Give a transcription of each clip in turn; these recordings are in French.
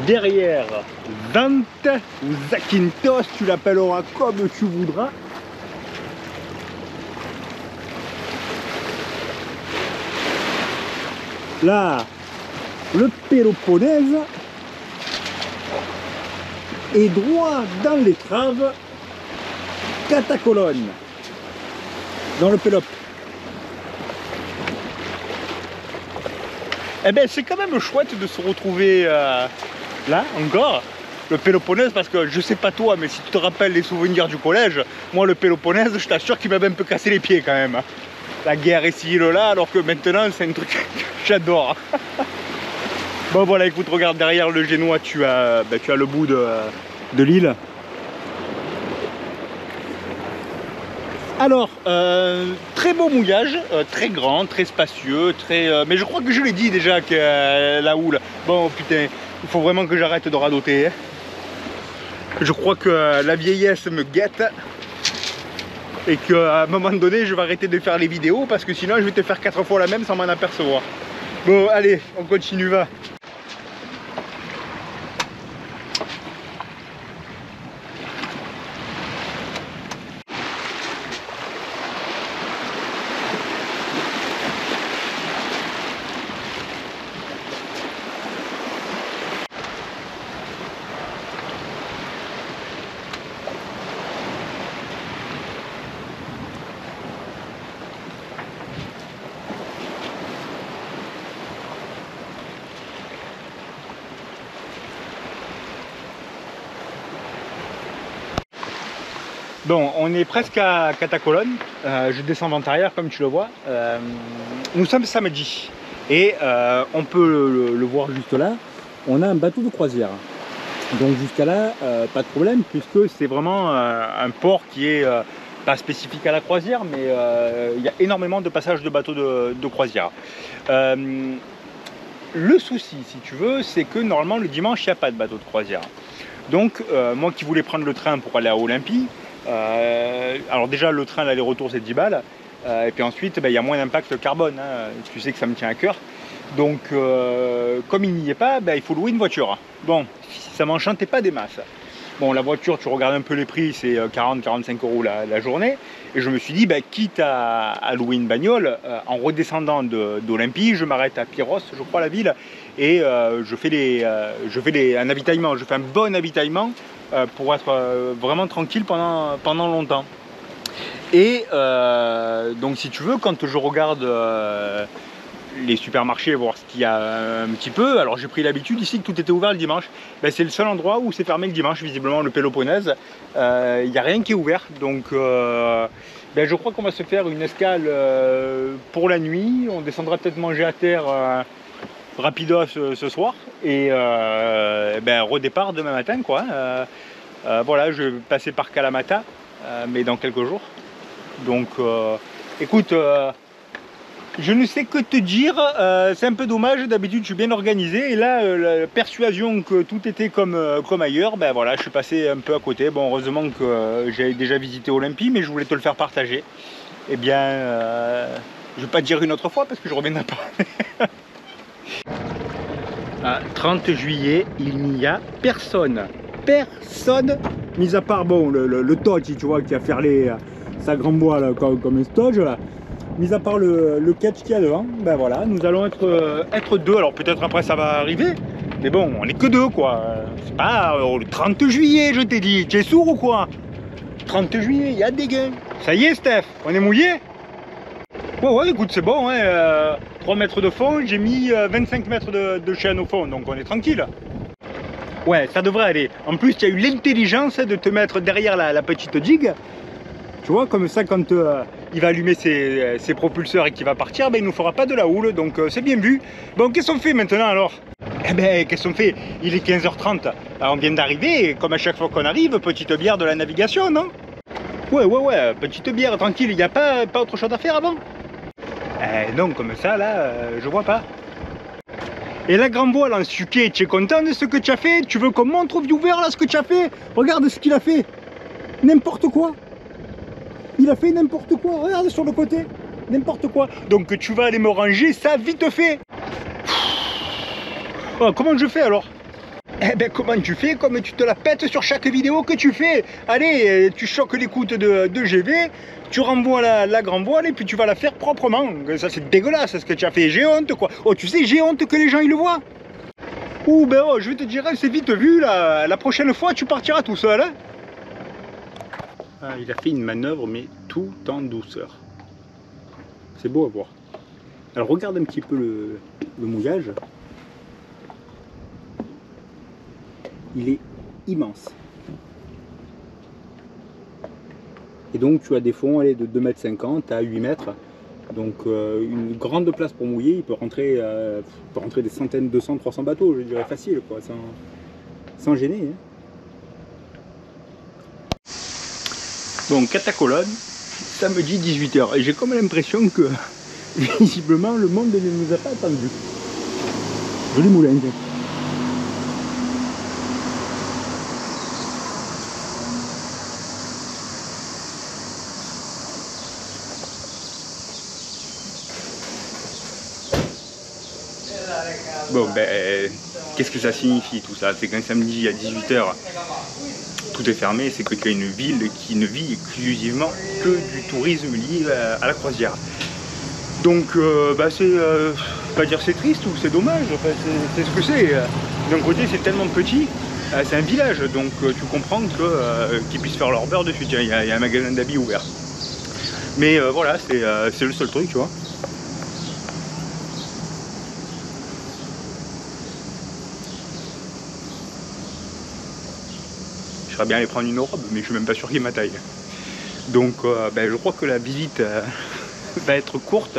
derrière Dante ou Zakynthos, tu l'appelleras comme tu voudras. Là, le Péloponnèse est droit dans l'étrave Catacolonne, dans le Pélope. Eh ben c'est quand même chouette de se retrouver là encore, le Péloponnèse, parce que je sais pas toi, mais si tu te rappelles les souvenirs du collège, moi le Péloponnèse, je t'assure qu'il m'a même un peu cassé les pieds quand même. La guerre ici et là, alors que maintenant c'est un truc que j'adore. Bon voilà, écoute, regarde derrière le Génois, tu as le bout de l'île. Alors, très beau mouillage, très grand, très spacieux, mais je crois que je l'ai dit déjà que la houle. Bon putain, il faut vraiment que j'arrête de radoter. Hein. Je crois que la vieillesse me guette. Et qu'à un moment donné, je vais arrêter de faire les vidéos parce que sinon je vais te faire 4 fois la même sans m'en apercevoir. Bon, allez, on continue, va. Bon, on est presque à Catacolonne, je descends vent arrière comme tu le vois. Nous sommes samedi et on peut le voir juste là, on a un bateau de croisière. Donc jusqu'à là, pas de problème puisque c'est vraiment un port qui est pas spécifique à la croisière, mais il y a énormément de passages de bateaux de croisière. Le souci, si tu veux, c'est que normalement le dimanche, il n'y a pas de bateau de croisière. Donc moi qui voulais prendre le train pour aller à Olympie, alors déjà le train l'aller-retour c'est 10 balles et puis ensuite il y a moins d'impact carbone, hein. Tu sais que ça me tient à cœur, donc comme il n'y est pas, il faut louer une voiture. Bon, ça m'enchantait pas des masses. Bon, la voiture, tu regardes un peu les prix, c'est 40-45 € la journée, et je me suis dit quitte à louer une bagnole, en redescendant d'Olympie, je m'arrête à Pyros, je crois, la ville, et je fais un avitaillement, je fais un bon avitaillement pour être vraiment tranquille pendant longtemps. Et donc si tu veux, quand je regarde les supermarchés, voir ce qu'il y a un petit peu, alors j'ai pris l'habitude ici que tout était ouvert le dimanche. C'est le seul endroit où c'est fermé le dimanche, visiblement le Péloponnèse. Il n'y a rien qui est ouvert, donc je crois qu'on va se faire une escale pour la nuit. On descendra peut-être manger à terre rapido ce soir et redépart demain matin, quoi. Voilà, je vais passer par Kalamata, mais dans quelques jours. Donc écoute, je ne sais que te dire, c'est un peu dommage, d'habitude je suis bien organisé, et là la persuasion que tout était comme ailleurs, voilà, je suis passé un peu à côté. Bon, heureusement que j'avais déjà visité Olympie, mais je voulais te le faire partager. Eh bien, je vais pas te dire une autre fois parce que je reviendrai pas. 30 juillet, il n'y a personne. Personne, mis à part bon, le Tochi, tu vois, qui a ferlé sa grande bois là, comme un stoge là. Mis à part le catch qu'il y a devant, voilà, nous allons être deux. Alors peut-être après ça va arriver, mais bon, on n'est que deux, quoi. C'est pas le 30 juillet, je t'ai dit. Tu es sourd ou quoi? 30 juillet, il y a des gains. Ça y est, Steph, on est mouillé? Ouais, écoute, c'est bon, hein, 3 mètres de fond, j'ai mis 25 mètres de chaîne au fond, donc on est tranquille. Ouais, ça devrait aller. En plus, tu as eu l'intelligence de te mettre derrière la petite digue. Tu vois, comme ça, quand il va allumer ses propulseurs et qu'il va partir, il ne nous fera pas de la houle, donc c'est bien vu. Bon, qu'est-ce qu'on fait maintenant alors? Eh ben, qu'est-ce qu'on fait? Il est 15h30, alors, on vient d'arriver, et comme à chaque fois qu'on arrive, petite bière de la navigation, non? Ouais, petite bière, tranquille, il n'y a pas autre chose à faire avant? Non, comme ça, là, je vois pas. Et la grand voile en suquet, tu es content de ce que tu as fait? Tu veux qu'on montre au viewer là ce que tu as fait? Regarde ce qu'il a fait. N'importe quoi. Il a fait n'importe quoi. Regarde sur le côté. N'importe quoi. Donc tu vas aller me ranger ça vite fait. Oh, comment je fais alors? Eh ben comment tu fais? Comme tu te la pètes sur chaque vidéo que tu fais. Allez, tu choques l'écoute de GV, tu renvoies la grand voile et puis tu vas la faire proprement. Ça c'est dégueulasse ce que tu as fait, j'ai honte quoi. Oh tu sais, j'ai honte que les gens ils le voient. Ouh ben oh, je vais te dire, c'est vite vu, la prochaine fois tu partiras tout seul. Hein. Ah, il a fait une manœuvre mais tout en douceur. C'est beau à voir. Alors regarde un petit peu le mouillage. Il est immense. Et donc tu as des fonds allez, de 2,50 m à 8 mètres. Donc une grande place pour mouiller, il peut rentrer des centaines, 200, 300 bateaux, je dirais facile, quoi, sans gêner. Hein. Donc Catacolone, samedi 18 h. Et j'ai comme l'impression que visiblement le monde ne nous a pas attendus. Joli moulin. Bon ben, qu'est-ce que ça signifie tout ça? C'est qu'un samedi à 18 h, tout est fermé, c'est qu'il y a une ville qui ne vit exclusivement que du tourisme lié à la croisière. Donc bah c'est, pas dire c'est triste ou c'est dommage, enfin, c'est ce que c'est. D'un côté c'est tellement petit, c'est un village, donc tu comprends qu'ils puissent faire leur beurre dessus. Tiens, il y a un magasin d'habits ouvert. Mais voilà, c'est le seul truc, tu vois. J'aimerais bien aller prendre une robe, mais je suis même pas sûr qu'il y ait ma taille. Donc ben, je crois que la visite va être courte.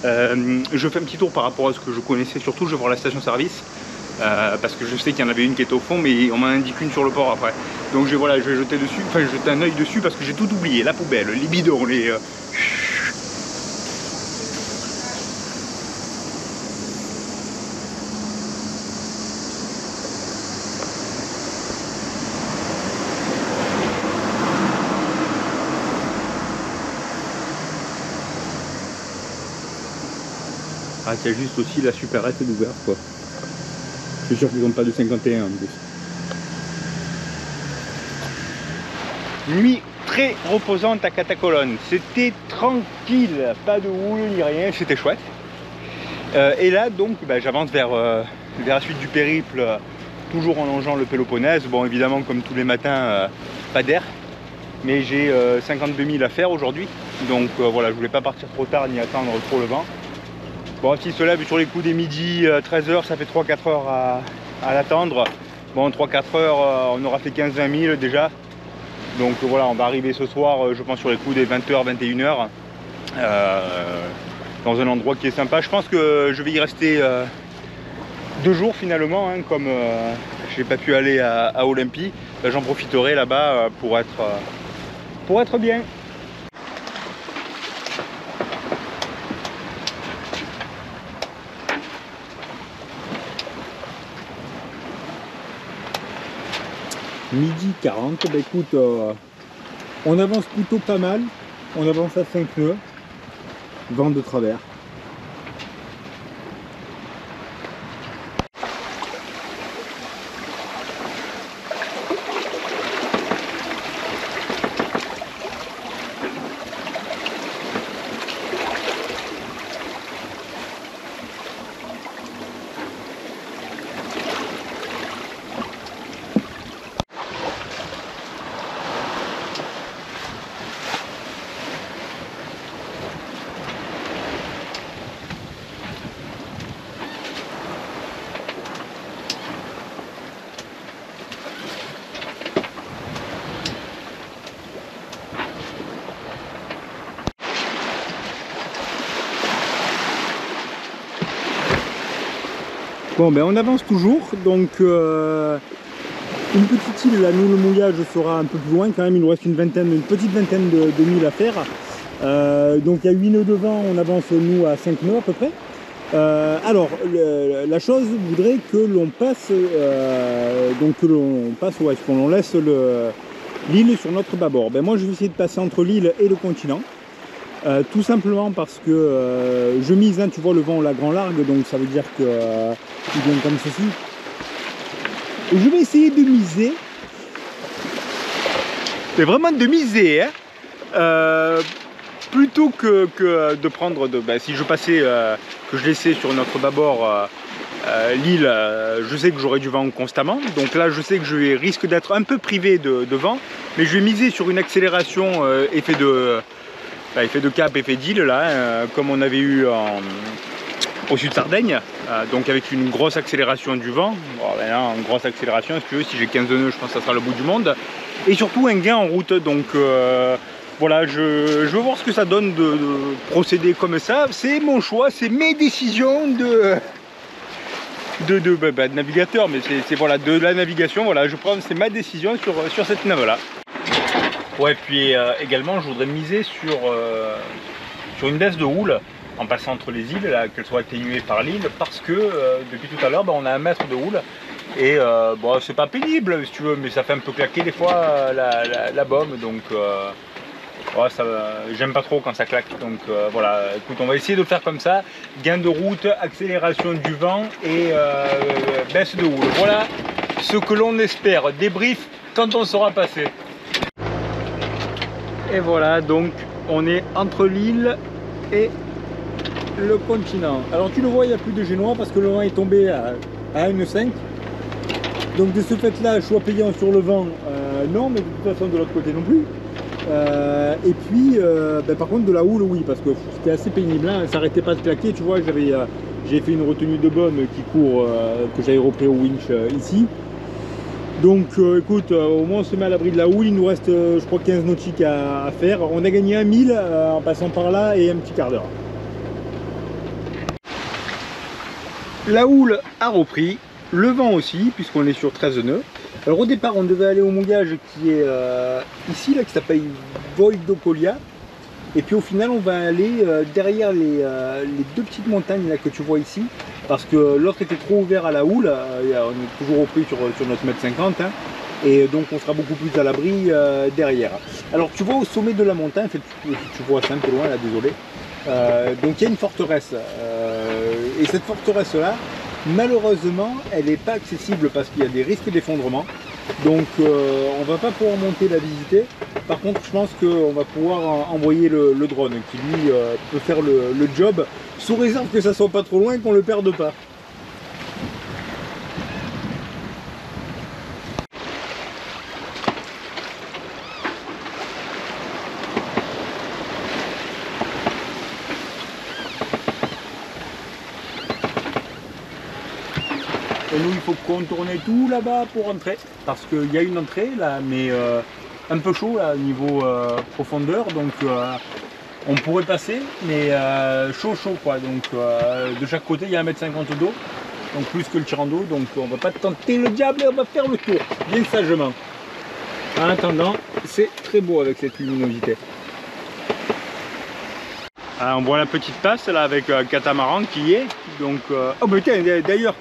Je fais un petit tour par rapport à ce que je connaissais, surtout je vais voir la station-service. Parce que je sais qu'il y en avait une qui était au fond, mais on m'en indique une sur le port après. Donc voilà, je vais jeter dessus, enfin jeter un œil dessus parce que j'ai tout oublié, la poubelle, les bidons, les... Ah, il y a juste aussi la supérette d'ouvert quoi. Je suis sûr qu'ils n'ont pas de 51 en plus. Nuit très reposante à Catacolone. C'était tranquille, pas de houle ni rien, c'était chouette. Et là donc bah, j'avance vers la suite du périple, toujours en longeant le Péloponnèse. Bon évidemment comme tous les matins, pas d'air. Mais j'ai 52 000 à faire aujourd'hui. Donc voilà, je voulais pas partir trop tard ni attendre trop le vent. Bon, s'il se lève sur les coups des midi 13 h, ça fait 3-4 heures à l'attendre. Bon, 3-4 heures, on aura fait 15-20 000 déjà. Donc voilà, on va arriver ce soir, je pense, sur les coups des 20 h, 21 h. Dans un endroit qui est sympa. Je pense que je vais y rester 2 jours finalement, hein, comme j'ai pas pu aller à Olympie. J'en profiterai là-bas pour être bien. Midi 40, bah écoute, on avance plutôt pas mal, on avance à 5 nœuds, vent de travers. Bon ben on avance toujours, donc une petite île, là nous le mouillage sera un peu plus loin quand même, il nous reste une petite vingtaine de milles à faire. Donc il y a 8 nœuds de vent, on avance nous à 5 nœuds à peu près. Alors la chose voudrait que l'on passe, où est-ce qu'on laisse l'île sur notre bâbord. Ben moi je vais essayer de passer entre l'île et le continent. Tout simplement parce que je mise, hein, tu vois le vent la grand largue, donc ça veut dire que il vient comme ceci. Je vais essayer de miser. C'est vraiment de miser, hein. Plutôt que de prendre, si je passais, que je laissais sur notre bâbord l'île, je sais que j'aurai du vent constamment. Donc là, je sais que je risque d'être un peu privé de vent. Mais je vais miser sur une accélération effet de cap, effet d'île, là, comme on avait eu au sud de Sardaigne, donc avec une grosse accélération du vent. Bon, ben là, une grosse accélération, si tu veux, si j'ai 15 nœuds, je pense que ça sera le bout du monde. Et surtout un gain en route, donc voilà, je veux voir ce que ça donne de procéder comme ça. C'est mon choix, c'est mes décisions de navigateur, mais c'est voilà, de la navigation, voilà, c'est ma décision sur cette nave là. Ouais, puis également je voudrais miser sur une baisse de houle en passant entre les îles, qu'elle soit atténuée par l'île, parce que depuis tout à l'heure, on a 1 mètre de houle. Et bon, c'est pas pénible si tu veux, mais ça fait un peu claquer des fois la baume, donc ouais, j'aime pas trop quand ça claque. Donc voilà, écoute, on va essayer de faire comme ça, gain de route, accélération du vent et baisse de houle. Voilà ce que l'on espère, débrief quand on sera passé. Et voilà, donc on est entre l'île et le continent. Alors tu le vois, il n'y a plus de génois parce que le vent est tombé à 1,5. Donc de ce fait là, choix payant sur le vent, non, mais de toute façon de l'autre côté non plus. Et puis par contre de la houle, oui, parce que c'était assez pénible, hein, ça n'arrêtait pas de claquer. Tu vois, j'ai fait une retenue de baume qui court, que j'avais repris au winch ici. Donc écoute, au moins on se met à l'abri de la houle. Il nous reste je crois 15 nautiques à faire. On a gagné 1 000 en passant par là et un petit quart d'heure. La houle a repris, le vent aussi, puisqu'on est sur 13 nœuds. Alors au départ, on devait aller au mouillage qui est ici, là, qui s'appelle Voidokolia. Et puis au final, on va aller derrière les 2 petites montagnes là, que tu vois ici. Parce que l'autre était trop ouvert à la houle. On est toujours repris sur notre mètre 50. Hein, et donc on sera beaucoup plus à l'abri derrière. Alors tu vois au sommet de la montagne, en fait, tu vois c'est un peu loin là, désolé. Donc il y a une forteresse. Et cette forteresse là, malheureusement, elle n'est pas accessible parce qu'il y a des risques d'effondrement. Donc on va pas pouvoir monter la visiter. Par contre, je pense qu'on va pouvoir envoyer le drone qui lui peut faire le job, sous réserve que ça soit pas trop loin et qu'on le perde pas. Et nous, il faut contourner tout là-bas pour rentrer, parce qu'il y a une entrée là, mais un peu chaud là, niveau profondeur, donc on pourrait passer, mais chaud quoi. Donc de chaque côté, il y a 1,50 m d'eau, donc plus que le tirant d'eau, donc on va pas tenter le diable et on va faire le tour, bien sagement. En attendant, c'est très beau avec cette luminosité. Alors, on voit la petite passe là avec un catamaran qui y est, donc oh mais tiens, d'ailleurs.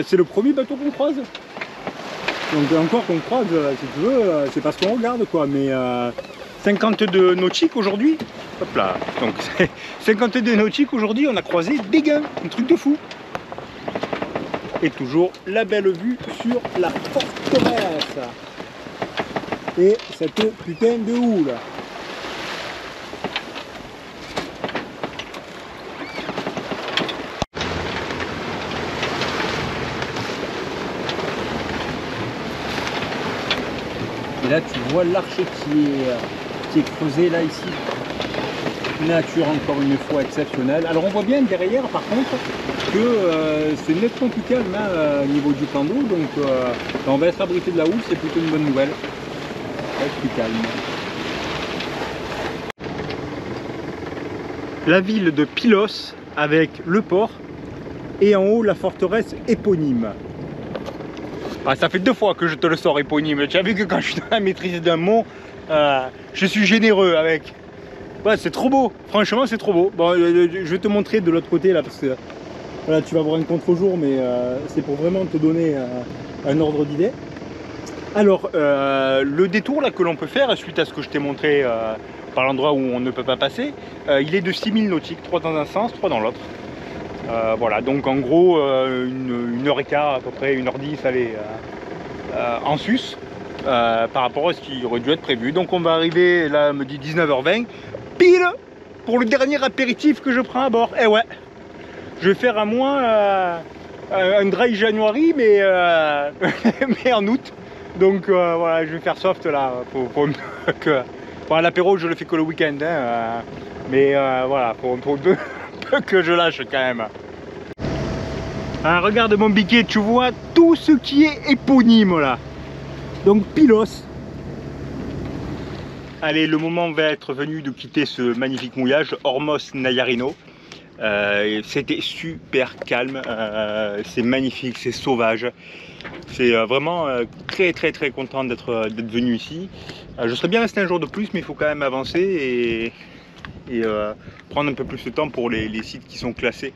C'est le premier bateau qu'on croise. Donc encore qu'on croise, si tu veux, c'est parce qu'on regarde quoi. Mais 52 nautiques aujourd'hui. Hop là. Donc 52 nautiques aujourd'hui, on a croisé des gains. Un truc de fou. Et toujours la belle vue sur la forteresse. Et cette putain de houle. Et là tu vois l'arche qui est creusée là ici. Nature encore une fois exceptionnelle. Alors on voit bien derrière par contre que c'est nettement plus calme hein, au niveau du plan d'eau. Donc on va être abrité de la houle, c'est plutôt une bonne nouvelle. Ça va être plus calme. La ville de Pylos avec le port et en haut la forteresse éponyme. Ah, ça fait 2 fois que je te le sors éponyme. Tu as vu que quand je suis dans la maîtrise d'un mot, je suis généreux avec. Ouais, c'est trop beau. Franchement, c'est trop beau. Bon, je vais te montrer de l'autre côté là parce que voilà, tu vas voir un contre-jour, mais c'est pour vraiment te donner un ordre d'idée. Alors, le détour là que l'on peut faire suite à ce que je t'ai montré par l'endroit où on ne peut pas passer, il est de 6000 nautiques, 3 dans un sens, 3 dans l'autre. Voilà, donc en gros 1h15 à peu près, 1h10 aller en sus par rapport à ce qui aurait dû être prévu. Donc on va arriver, là me dit 19h20, pile pour le dernier apéritif que je prends à bord. Et ouais, je vais faire à moins un dry January, mais, mais en août. Donc voilà, je vais faire soft là. Faut que... Bon, l'apéro, je le fais que le week-end, hein, mais voilà, faut peu que je lâche quand même. Ah, regarde mon biquet, tu vois tout ce qui est éponyme là. Donc Pylos. Allez, le moment va être venu de quitter ce magnifique mouillage, Ormos Nayarino. C'était super calme, c'est magnifique, c'est sauvage. C'est vraiment très content d'être venu ici. Je serais bien resté un jour de plus, mais il faut quand même avancer et prendre un peu plus de temps pour les sites qui sont classés.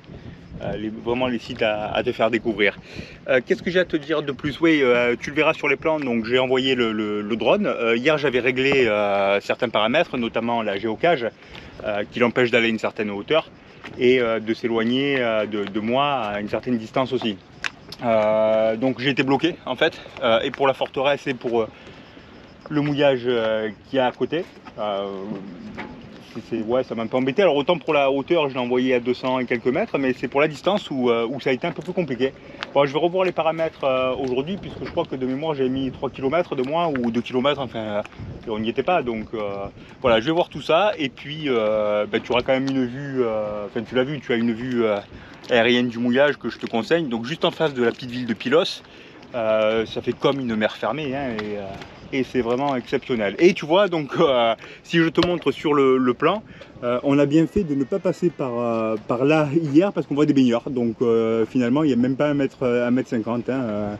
Vraiment les sites à te faire découvrir. Qu'est-ce que j'ai à te dire de plus? Oui, tu le verras sur les plans, donc j'ai envoyé le drone. Hier j'avais réglé certains paramètres, notamment la géocage, qui l'empêche d'aller à une certaine hauteur et de s'éloigner de moi à une certaine distance aussi. Donc j'ai été bloqué en fait, et pour la forteresse et pour le mouillage qu'il y a à côté. Ouais, ça m'a un peu embêté. Alors autant pour la hauteur, je l'ai envoyé à 200 et quelques mètres, mais c'est pour la distance où ça a été un peu plus compliqué. Bon, je vais revoir les paramètres aujourd'hui, puisque je crois que de mémoire j'ai mis 3 km de moins ou 2 km, enfin on n'y était pas. Donc voilà, je vais voir tout ça, et puis tu auras quand même une vue, enfin tu l'as vu, tu as une vue aérienne du mouillage que je te conseille. Donc juste en face de la petite ville de Pylos, ça fait comme une mer fermée, hein, et c'est vraiment exceptionnel. Et tu vois, donc si je te montre sur le plan, on a bien fait de ne pas passer par là hier, parce qu'on voit des baigneurs. Donc finalement il n'y a même pas 1m50 hein,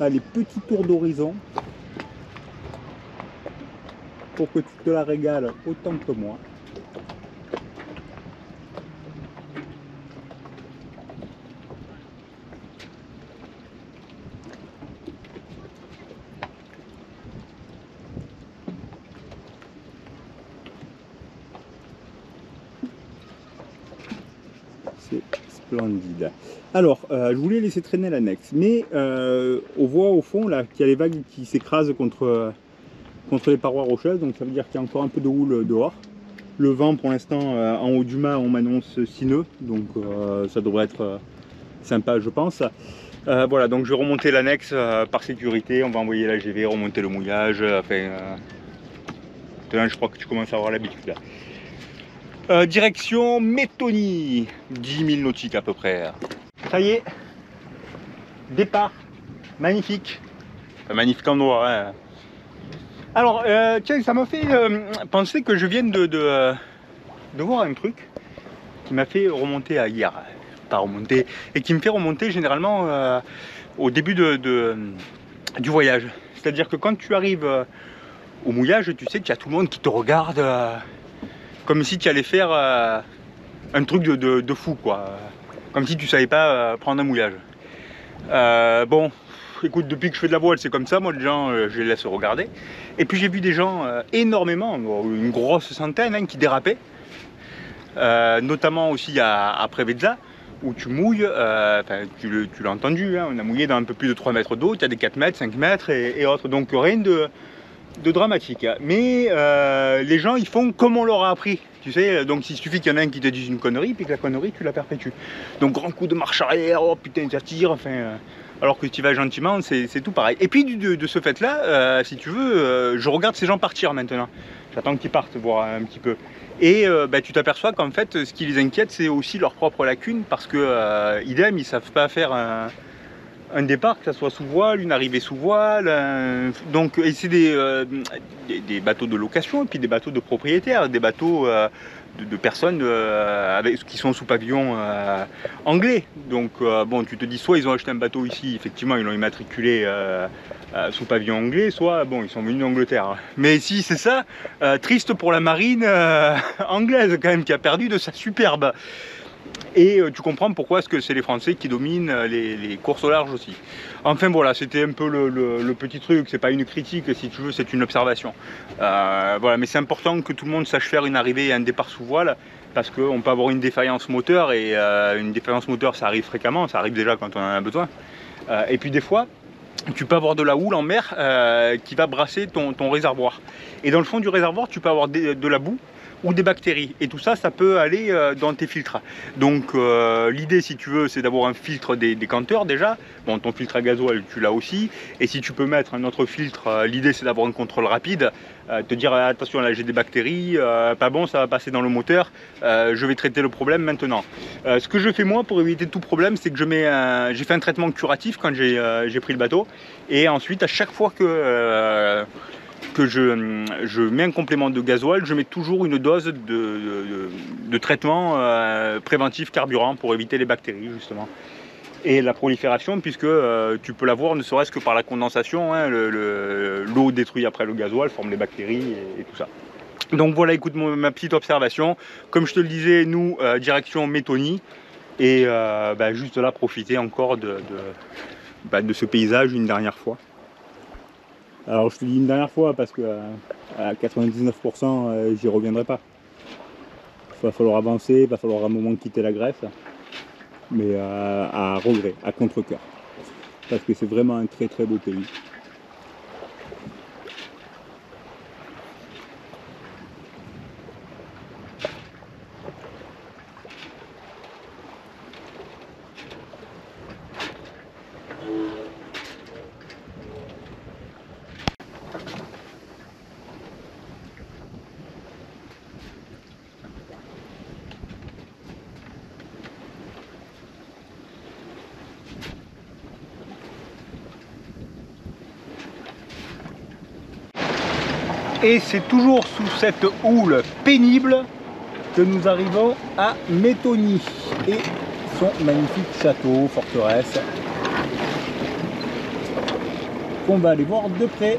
Allez, petit tour d'horizon pour que tu te la régales autant que moi. C'est splendide. Alors, je voulais laisser traîner l'annexe, mais on voit au fond là qu'il y a les vagues qui s'écrasent contre les parois rocheuses, donc ça veut dire qu'il y a encore un peu de houle dehors. Le vent pour l'instant en haut du mât on m'annonce sineux, donc ça devrait être sympa je pense. Voilà, donc je vais remonter l'annexe par sécurité, on va envoyer la GV, remonter le mouillage, enfin je crois que tu commences à avoir l'habitude là. Direction Méthonie, 10 000 nautiques à peu près. Ça y est, départ, magnifique, enfin, magnifique endroit. Hein. Alors, tiens, ça m'a fait penser que je viens de voir un truc qui m'a fait remonter à hier, pas remonter, et qui me fait remonter généralement au début du voyage. C'est-à-dire que quand tu arrives au mouillage, tu sais qu'il y a tout le monde qui te regarde comme si tu allais faire un truc de fou, quoi. Comme si tu savais pas prendre un mouillage. Bon, écoute, depuis que je fais de la voile, c'est comme ça, moi les gens, je les laisse regarder. Et puis j'ai vu des gens énormément, une grosse centaine hein, qui dérapaient. Notamment aussi à Preveza, où tu mouilles, tu l'as entendu, hein, on a mouillé dans un peu plus de 3 mètres d'eau, tu as des 4 mètres, 5 mètres et autres, donc rien de dramatique. Mais les gens ils font comme on leur a appris, tu sais, donc il suffit qu'il y en a un qui te dise une connerie, puis que la connerie tu la perpétues. Donc grand coup de marche arrière, oh putain ça tire, enfin... alors que tu vas gentiment, c'est tout pareil. Et puis de ce fait là, si tu veux, je regarde ces gens partir maintenant. J'attends qu'ils partent, voir un petit peu. Et tu t'aperçois qu'en fait, ce qui les inquiète, c'est aussi leur propre lacune, parce que, idem, ils savent pas faire un départ, que ça soit sous voile, une arrivée sous voile. Donc, et c'est des bateaux de location, et puis des bateaux de propriétaires, des bateaux de personnes qui sont sous pavillon anglais. Donc, bon, tu te dis, soit ils ont acheté un bateau ici, effectivement, ils l'ont immatriculé sous pavillon anglais, soit bon ils sont venus d'Angleterre. Mais si c'est ça, triste pour la marine anglaise quand même qui a perdu de sa superbe. Et tu comprends pourquoi est-ce que c'est les Français qui dominent les courses au large aussi. Enfin voilà, c'était un peu le petit truc, c'est pas une critique si tu veux, c'est une observation. Voilà, mais c'est important que tout le monde sache faire une arrivée et un départ sous voile, parce qu'on peut avoir une défaillance moteur, et une défaillance moteur ça arrive fréquemment, ça arrive déjà quand on en a besoin. Et puis des fois, tu peux avoir de la houle en mer qui va brasser ton réservoir. Et dans le fond du réservoir, tu peux avoir de la boue ou des bactéries. Et tout ça, ça peut aller dans tes filtres. Donc l'idée, si tu veux, c'est d'avoir un filtre décanteur déjà. Bon, ton filtre à gasoil, tu l'as aussi. Et si tu peux mettre un autre filtre, l'idée, c'est d'avoir un contrôle rapide. Te dire, attention, là, j'ai des bactéries, pas bon, ça va passer dans le moteur. Je vais traiter le problème maintenant. Ce que je fais moi pour éviter tout problème, c'est que j'ai fait un traitement curatif quand j'ai pris le bateau. Et ensuite, à chaque fois que je mets un complément de gasoil, je mets toujours une dose de traitement préventif carburant pour éviter les bactéries justement et la prolifération, puisque tu peux l'avoir ne serait-ce que par la condensation, hein, l'eau détruite après le gasoil forme les bactéries et tout ça. Donc voilà, écoute ma petite observation. Comme je te le disais, nous direction Méthonie et juste là profiter encore de ce paysage une dernière fois. Alors je te dis une dernière fois parce que à 99% j'y reviendrai pas. Il va falloir avancer, il va falloir un moment quitter la Grèce, mais à regret, à contre-cœur. Parce que c'est vraiment un très très beau pays. Et c'est toujours sous cette houle pénible que nous arrivons à Méthonie et son magnifique château, forteresse, qu'on va aller voir de près.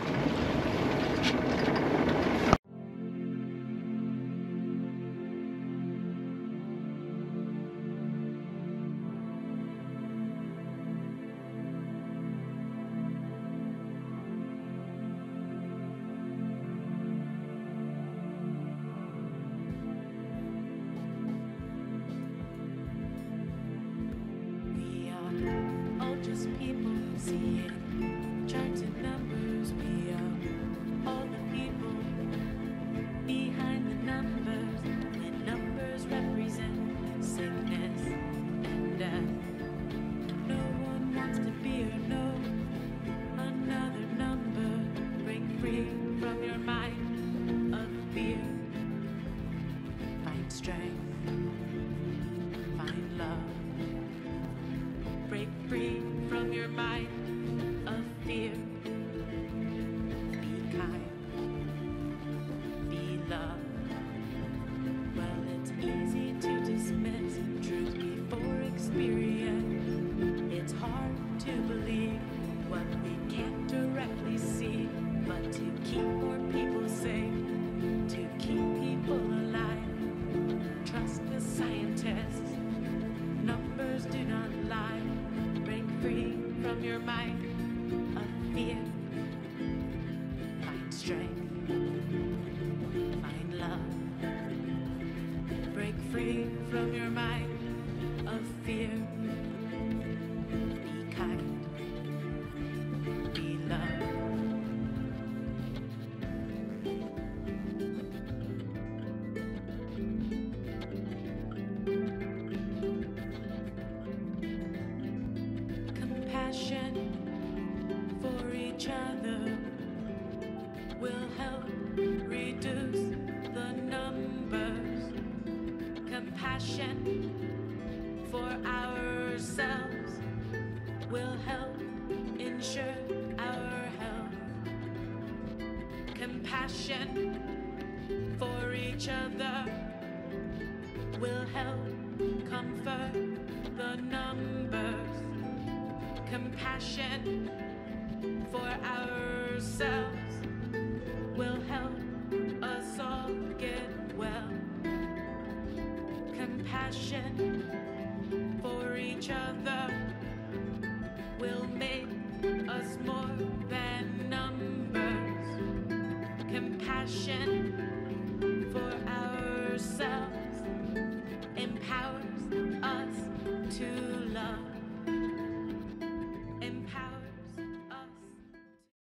For each other will help reduce the numbers. Compassion for ourselves will help ensure our health. Compassion for each other will help comfort the numbers. Compassion for ourselves will help us all get well. Compassion for each other will make us more than numbers. Compassion